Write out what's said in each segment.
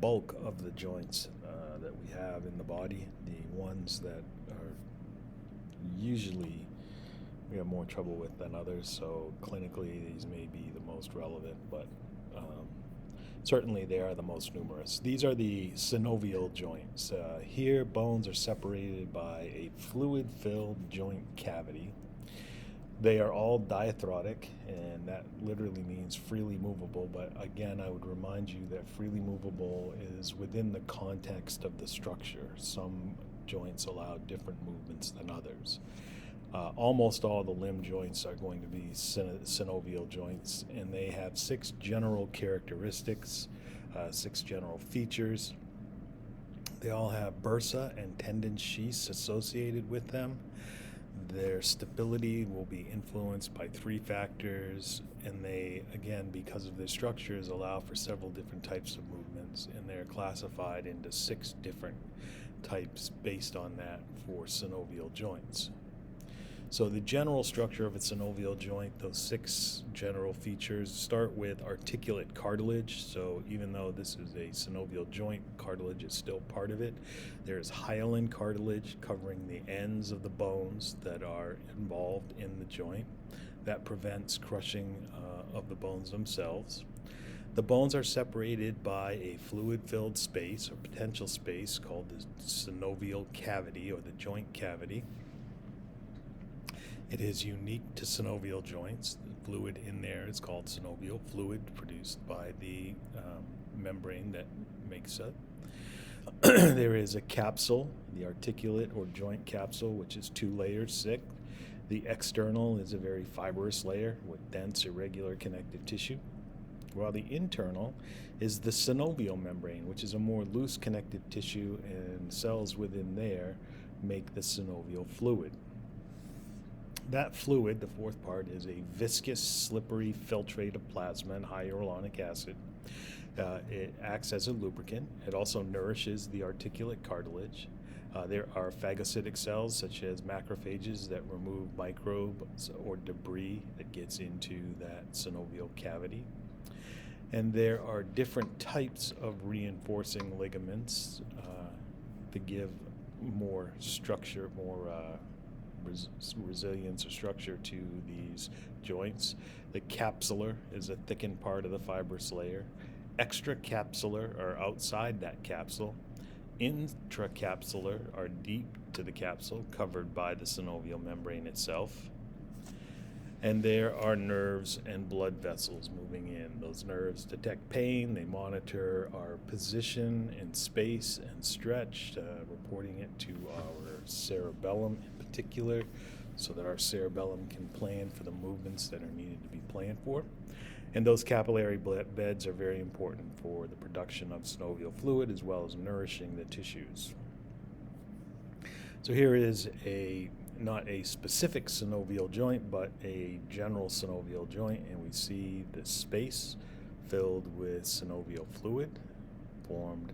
bulk of the joints that we have in the body, the ones that are usually we have more trouble with than others. So clinically, these may be the most relevant, but certainly they are the most numerous. These are the synovial joints. Here, bones are separated by a fluid-filled joint cavity. They are all diarthrotic, and that literally means freely movable. But again, I would remind you that freely movable is within the context of the structure. Some joints allow different movements than others. Almost all the limb joints are going to be synovial joints, and they have 6 general characteristics, 6 general features. They all have bursa and tendon sheaths associated with them. Their stability will be influenced by 3 factors, and they, again, because of their structures, allow for several different types of movements, and they're classified into 6 different types based on that for synovial joints. So the general structure of a synovial joint, those 6 general features, start with articulate cartilage. So even though this is a synovial joint, cartilage is still part of it. There's hyaline cartilage covering the ends of the bones that are involved in the joint. That prevents crushing of the bones themselves. The bones are separated by a fluid-filled space or potential space called the synovial cavity or the joint cavity. It is unique to synovial joints. The fluid in there is called synovial fluid, produced by the membrane that makes it. There is a capsule, the articulate or joint capsule, which is 2 layers thick. The external is a very fibrous layer with dense, irregular connective tissue, while the internal is the synovial membrane, which is a more loose connective tissue, and cells within there make the synovial fluid. That fluid, the 4th part, is a viscous, slippery filtrate of plasma and hyaluronic acid. It acts as a lubricant. It also nourishes the articulate cartilage. There are phagocytic cells, such as macrophages, that remove microbes or debris that gets into that synovial cavity. And there are different types of reinforcing ligaments to give more structure, more resilience or structure to these joints. The capsular is a thickened part of the fibrous layer. Extracapsular are outside that capsule. Intracapsular are deep to the capsule, covered by the synovial membrane itself. And there are nerves and blood vessels moving in. Those nerves detect pain. They monitor our position in space and stretch, reporting it to our cerebellum in particular, so that our cerebellum can plan for the movements that are needed to be planned for. And those capillary beds are very important for the production of synovial fluid as well as nourishing the tissues. So here is not a specific synovial joint, but a general synovial joint, and we see the space filled with synovial fluid formed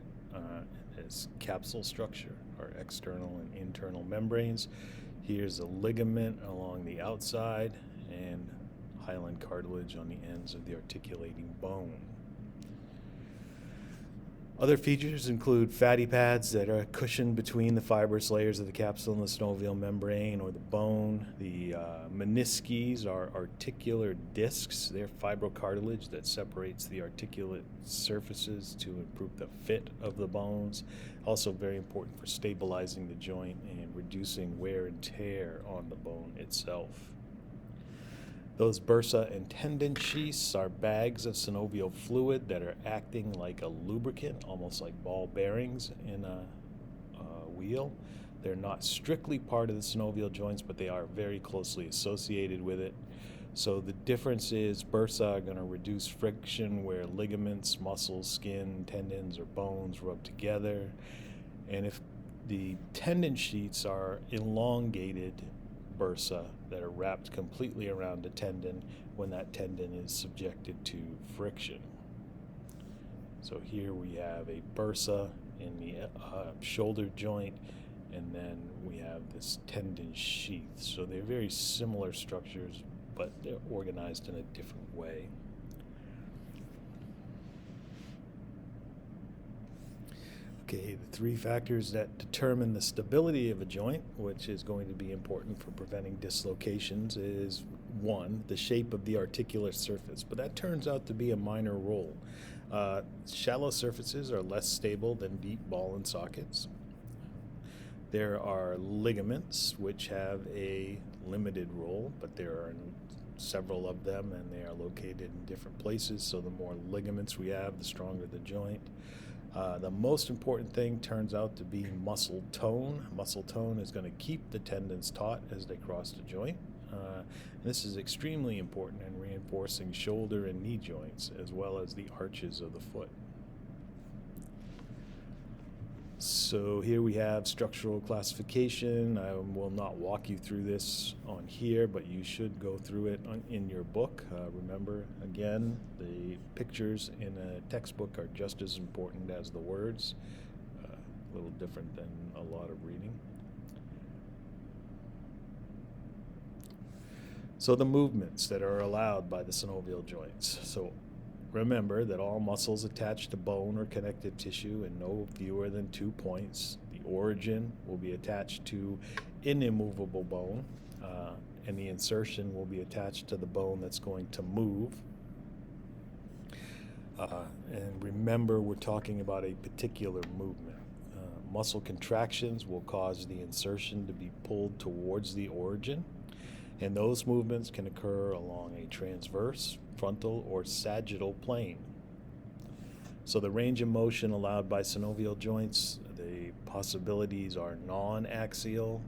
as capsule structure, or external and internal membranes. Here's a ligament along the outside and hyaline cartilage on the ends of the articulating bone. Other features include fatty pads that are cushioned between the fibrous layers of the capsule and the synovial membrane or the bone. The menisces are articular discs. They're fibrocartilage that separates the articulate surfaces to improve the fit of the bones. Also very important for stabilizing the joint and reducing wear and tear on the bone itself. Those bursa and tendon sheaths are bags of synovial fluid that are acting like a lubricant, almost like ball bearings in a wheel. They're not strictly part of the synovial joints, but they are very closely associated with it. So the difference is bursa are going to reduce friction where ligaments, muscles, skin, tendons, or bones rub together. And if the tendon sheaths are elongated bursa that are wrapped completely around a tendon when that tendon is subjected to friction. So here we have a bursa in the shoulder joint, and then we have this tendon sheath. So they're very similar structures, but they're organized in a different way. Okay, the three factors that determine the stability of a joint, which is going to be important for preventing dislocations, is one, the shape of the articular surface, but that turns out to be a minor role. Shallow surfaces are less stable than deep ball and sockets. There are ligaments, which have a limited role, but there are several of them, and they are located in different places, so the more ligaments we have, the stronger the joint. The most important thing turns out to be muscle tone. Muscle tone is going to keep the tendons taut as they cross the joint. This is extremely important in reinforcing shoulder and knee joints, as well as the arches of the foot. So here we have structural classification. I will not walk you through this on here, but you should go through it in your book. Remember, again, the pictures in a textbook are just as important as the words. A little different than a lot of reading. So the movements that are allowed by the synovial joints. So remember that all muscles attached to bone or connective tissue and no fewer than 2 points. The origin will be attached to an immovable bone, and the insertion will be attached to the bone that's going to move. And remember, we're talking about a particular movement. Muscle contractions will cause the insertion to be pulled towards the origin, and those movements can occur along a transverse, frontal, or sagittal plane. So the range of motion allowed by synovial joints, the possibilities are non-axial,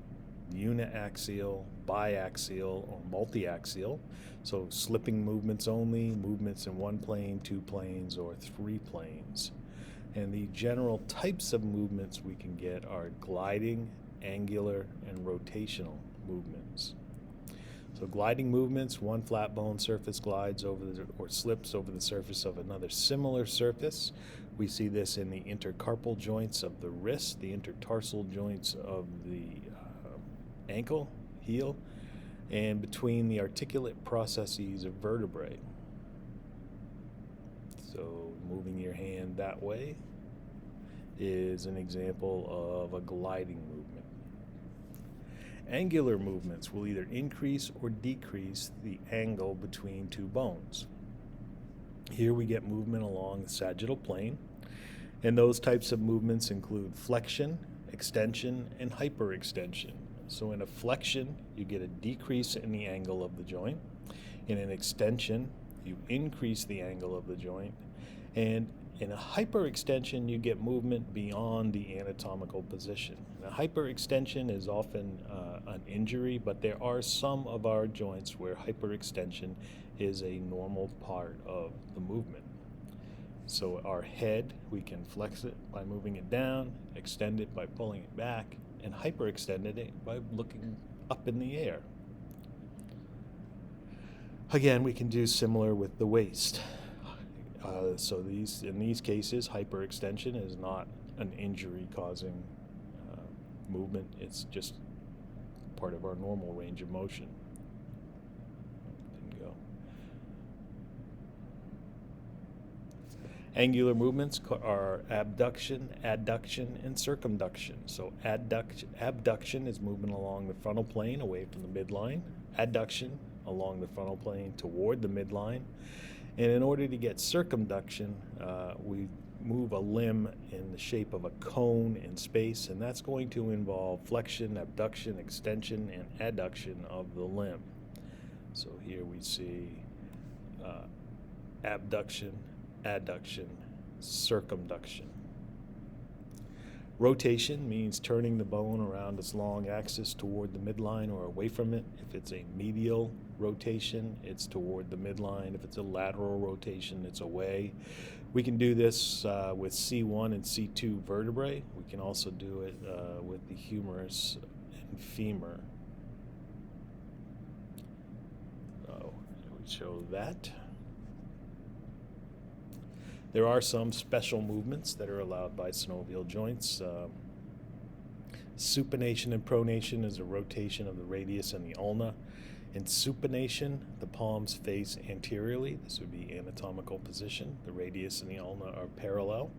uniaxial, biaxial, or multi-axial. So slipping movements only, movements in one plane, 2 planes, or 3 planes. And the general types of movements we can get are gliding, angular, and rotational movements. So gliding movements, one flat bone surface glides over or slips over the surface of another similar surface. We see this in the intercarpal joints of the wrist, the intertarsal joints of the ankle, heel, and between the articulate processes of vertebrae. So moving your hand that way is an example of a gliding movement. Angular movements will either increase or decrease the angle between 2 bones. Here we get movement along the sagittal plane, and those types of movements include flexion, extension, and hyperextension. So in a flexion, you get a decrease in the angle of the joint. In an extension, you increase the angle of the joint. And in a hyperextension, you get movement beyond the anatomical position. Now, hyperextension is often an injury, but there are some of our joints where hyperextension is a normal part of the movement. So our head, we can flex it by moving it down, extend it by pulling it back, and hyperextend it by looking up in the air. Again, we can do similar with the waist. So in these cases, hyperextension is not an injury-causing movement. It's just part of our normal range of motion. Didn't go. Angular movements are abduction, adduction, and circumduction. So abduction is movement along the frontal plane away from the midline. Adduction along the frontal plane toward the midline. And in order to get circumduction, we move a limb in the shape of a cone in space, and that's going to involve flexion, abduction, extension, and adduction of the limb. So here we see abduction, adduction, circumduction. Rotation means turning the bone around its long axis toward the midline or away from it. If it's a medial rotation, it's toward the midline. If it's a lateral rotation, it's away. We can do this with C1 and C2 vertebrae. We can also do it with the humerus and femur. So we show that. There are some special movements that are allowed by synovial joints. Supination and pronation is a rotation of the radius and the ulna. In supination, the palms face anteriorly. This would be anatomical position. The radius and the ulna are parallel.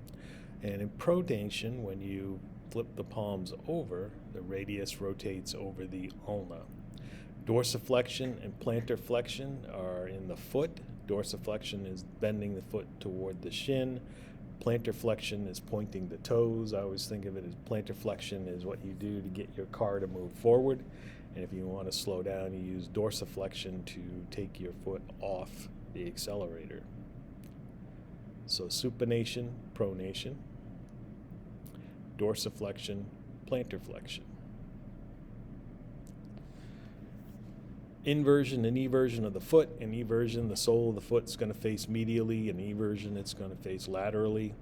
And in pronation, when you flip the palms over, the radius rotates over the ulna. Dorsiflexion and plantar flexion are in the foot. Dorsiflexion is bending the foot toward the shin. Plantar flexion is pointing the toes. I always think of it as plantar flexion is what you do to get your car to move forward. And if you want to slow down, you use dorsiflexion to take your foot off the accelerator. So supination, pronation, dorsiflexion, plantar flexion. Inversion and eversion of the foot. In eversion, the sole of the foot is going to face medially. In eversion, it's going to face laterally.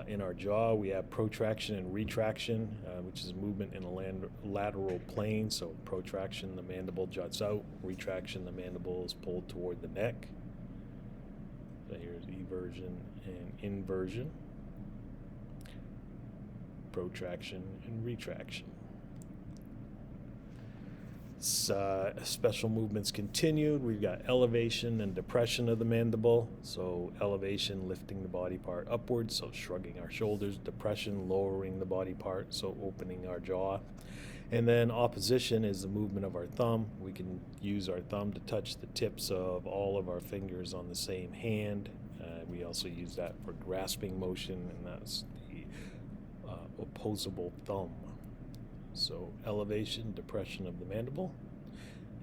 In our jaw, we have protraction and retraction, which is movement in a lateral plane. So protraction, the mandible juts out. Retraction, the mandible is pulled toward the neck. So here's eversion and inversion. Protraction and retraction. Special movements continued. We've got elevation and depression of the mandible. So elevation, lifting the body part upwards, so shrugging our shoulders. Depression, lowering the body part, so opening our jaw. And then opposition is the movement of our thumb. We can use our thumb to touch the tips of all of our fingers on the same hand. We also use that for grasping motion, and that's the opposable thumb. So elevation, depression of the mandible,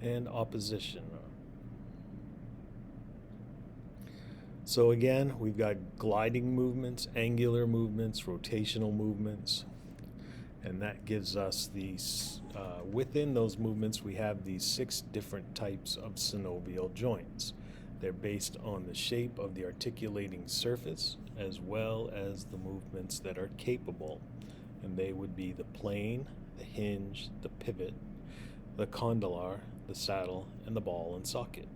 and opposition. So again, we've got gliding movements, angular movements, rotational movements, and that gives us these, within those movements, we have these 6 different types of synovial joints. They're based on the shape of the articulating surface as well as the movements that are capable, and they would be the plane, the hinge, the pivot, the condylar, the saddle, and the ball and socket.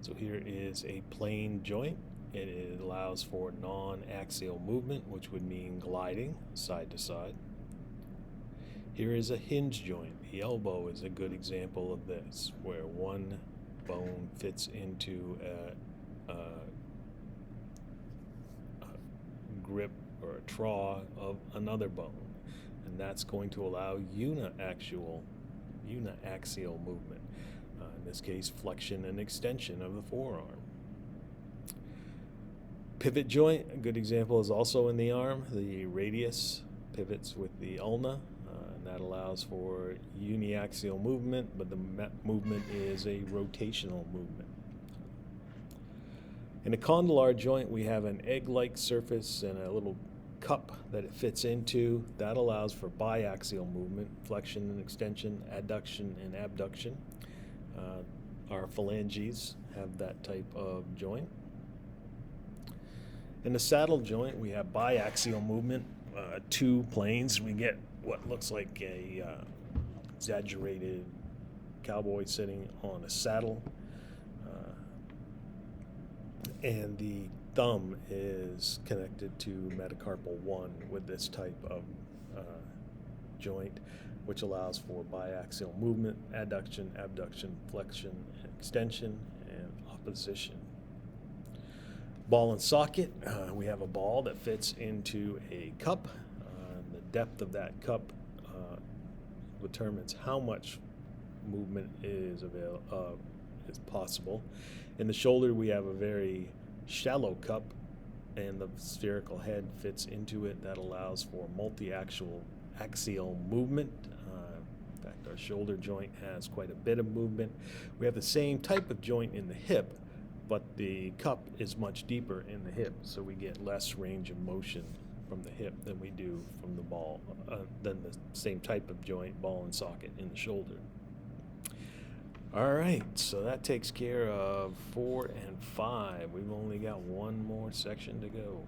So here is a plane joint. It allows for non-axial movement, which would mean gliding side to side. Here is a hinge joint. The elbow is a good example of this, where one bone fits into a grip or a traw of another bone, and that's going to allow uniaxial movement. In this case, flexion and extension of the forearm. Pivot joint, a good example, is also in the arm. The radius pivots with the ulna, and that allows for uniaxial movement, but the movement is a rotational movement. In a condylar joint, we have an egg-like surface and a little cup that it fits into. That allows for biaxial movement, flexion and extension, adduction and abduction. Our phalanges have that type of joint. In the saddle joint, we have biaxial movement, 2 planes. We get what looks like a exaggerated cowboy sitting on a saddle. And the thumb is connected to metacarpal 1 with this type of joint, which allows for biaxial movement, adduction, abduction, flexion, extension, and opposition. Ball and socket, we have a ball that fits into a cup. The depth of that cup determines how much movement is possible. In the shoulder, we have a very shallow cup, and the spherical head fits into it. That allows for multi-axial movement. In fact, our shoulder joint has quite a bit of movement. We have the same type of joint in the hip, but the cup is much deeper in the hip, so we get less range of motion from the hip than we do from the ball, than the same type of joint, ball and socket, in the shoulder. All right, so that takes care of 4 and 5. We've only got one more section to go.